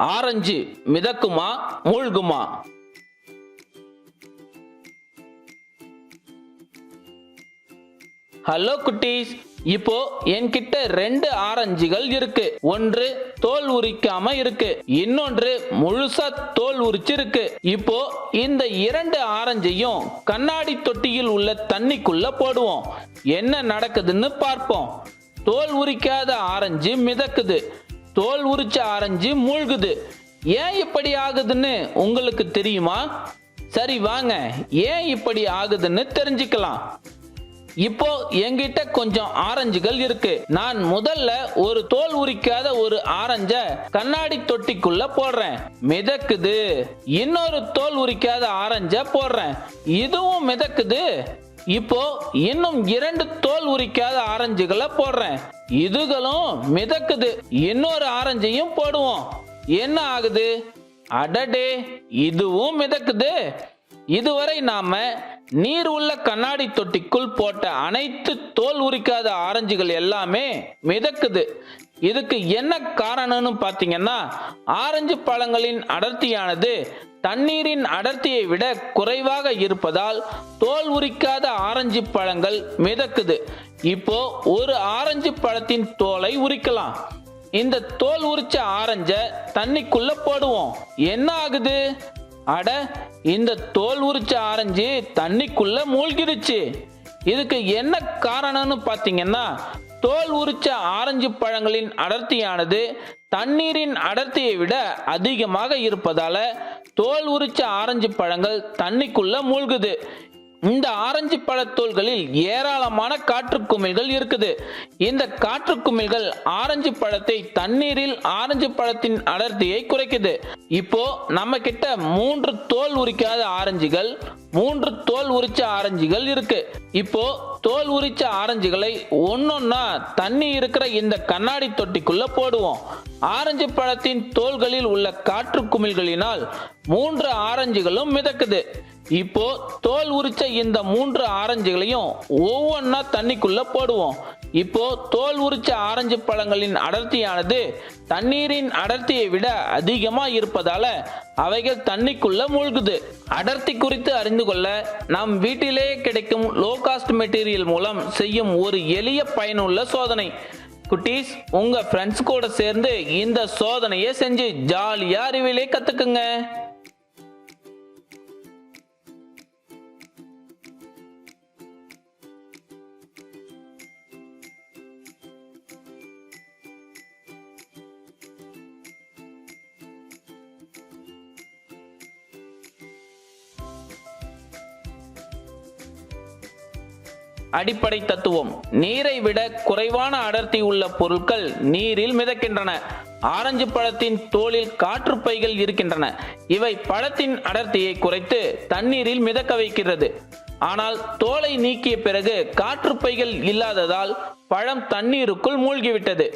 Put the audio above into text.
Orange மிதக்குமா மூழ்குமா? Hello குட்டீஸ், இப்போ என்கிட்ட 2 ஆரஞ்சுகள் இருக்கு. ஒன்று தோல் உரிக்காம இருக்கு, இன்னொன்று முழுசா தோல் உரிச்சு இருக்கு. இப்போ இந்த 2 ஆரஞ்சையும் கண்ணாடி தொட்டியில் உள்ள தண்ணிக்குள்ள போடுவோம். என்ன நடக்குதுன்னு பார்ப்போம். தோல் உரிக்காத ஆரஞ்சு மிதக்குது, தோல் உரிச்ச ஆரஞ்சு மூழ்குது. ஏன் இப்படி ஆகுதுன்னு உங்களுக்கு தெரியுமா? சரி வாங்க, ஏன் இப்படி ஆகுதுன்னு தெரிஞ்சுக்கலாம். இப்போ என்கிட்ட கொஞ்சம் ஆரஞ்சுகள் இருக்கு. நான் முதல்ல ஒரு தோல் உரிக்காத ஒரு ஆரஞ்ச கண்ணாடி தொட்டிக்குள்ள போடுறேன், மிதக்குது. இன்னொரு தோல் உரிக்காத ஆரஞ்ச போடுறேன், இதுவும் மிதக்குது. இப்போ இன்னும் 2 தோல் உரிக்காத ஆரஞ்சுகளை போடுறேன், இதுகளும் மிதக்குது. இன்னொரு ஆரஞ்சையும் போடுவோம், என்ன ஆகுது? அடடே, இதுவும் மிதக்குது. இதுவரை நாம நீர் உள்ள கண்ணாடி தொட்டிக்குள் போட்ட அனைத்து தோல் உரிக்காத ஆரஞ்சுகள் எல்லாமே மிதக்குது. இதுக்கு என்ன காரணம்னு பாத்தீங்கன்னா, ஆரஞ்சு பழங்களின் அடர்த்தியானது தண்ணீரின் அடர்த்தியை விட குறைவாக இருப்பதால் தோல் உரிக்காத ஆரஞ்சு பழங்கள் மிதக்குது. இப்போ ஒரு ஆரஞ்சு பழத்தின் தோலை உரிக்கலாம். இந்த தோல் உரிச்ச ஆரஞ்ச தண்ணிக்குள்ள போடுவோம், என்ன ஆகுது? அட, இந்த தோல் உரிச்ச ஆரஞ்சு தண்ணிக்குள்ள மூழ்கிடுச்சு. இதுக்கு என்ன காரணம்னு பாத்தீங்கன்னா, தோல் உரிச்ச ஆரஞ்சு பழங்களின் அடர்த்தியானது தண்ணீரின் அடர்த்தியை விட அதிகமாக இருப்பதால தோல் உரிச்ச ஆரஞ்சு பழங்கள் தண்ணிக்குள்ள மூழ்குது. இந்த ஆரஞ்சு பழத்தோல்களில் ஏராளமான காற்று குமிழ்கள் இருக்குது. இந்த காற்று குமிழ்கள் ஆரஞ்சு பழத்தை தண்ணீரில் ஆரஞ்சு பழத்தின் அடர்த்தியை குறைக்குது. இப்போ நம்ம கிட்ட 3 தோல் உரிக்காத ஆரஞ்சுகள், 3 தோல் உரிச்ச ஆரஞ்சுகள் இருக்கு. இப்போ தோல் உரிச்ச ஆரஞ்சுகளை ஒன்னொன்னா தண்ணி இருக்கிற இந்த கண்ணாடி தொட்டிக்குள்ள போடுவோம். ஆரஞ்சு பழத்தின் தோல்களில் உள்ள காற்று குமிழ்களினால் 3 ஆரஞ்சுகளும் மிதக்குது. இப்போ தோல் உரிச்ச இந்த 3 ஆரஞ்சுகளையும் ஒவ்வொன்னா தண்ணிக்குள்ள போடுவோம். இப்போ தோல் உரிச்ச ஆரஞ்சு பழங்களின் அடர்த்தியானது தண்ணீரின் அடர்த்தியை விட அதிகமா இருப்பதால அவைகள் தண்ணிக்குள்ள மூழ்குது. அடர்த்தி குறித்து அறிந்து கொள்ள நம் வீட்டிலேயே கிடைக்கும் லோ காஸ்ட் மெட்டீரியல் மூலம் செய்யும் ஒரு எளிய பயனுள்ள சோதனை. குட்டீஸ், உங்க ஃப்ரெண்ட்ஸ் கூட சேர்ந்து இந்த சோதனையை செஞ்சு ஜாலியா அறிவிலே கத்துக்குங்க. அடிப்படை தத்துவம்: நீரை விட குறைவான அடர்த்தி உள்ள பொருட்கள் நீரில் மிதக்கின்றன. ஆரஞ்சு பழத்தின் தோலில் காற்று பைகள் இருக்கின்றன. இவை பழத்தின் அடர்த்தியை குறைத்து தண்ணீரில் மிதக்க வைக்கிறது. ஆனால் தோலை நீக்கிய பிறகு காற்று பைகள் இல்லாததால் பழம் தண்ணீருக்குள் மூழ்கிவிட்டது.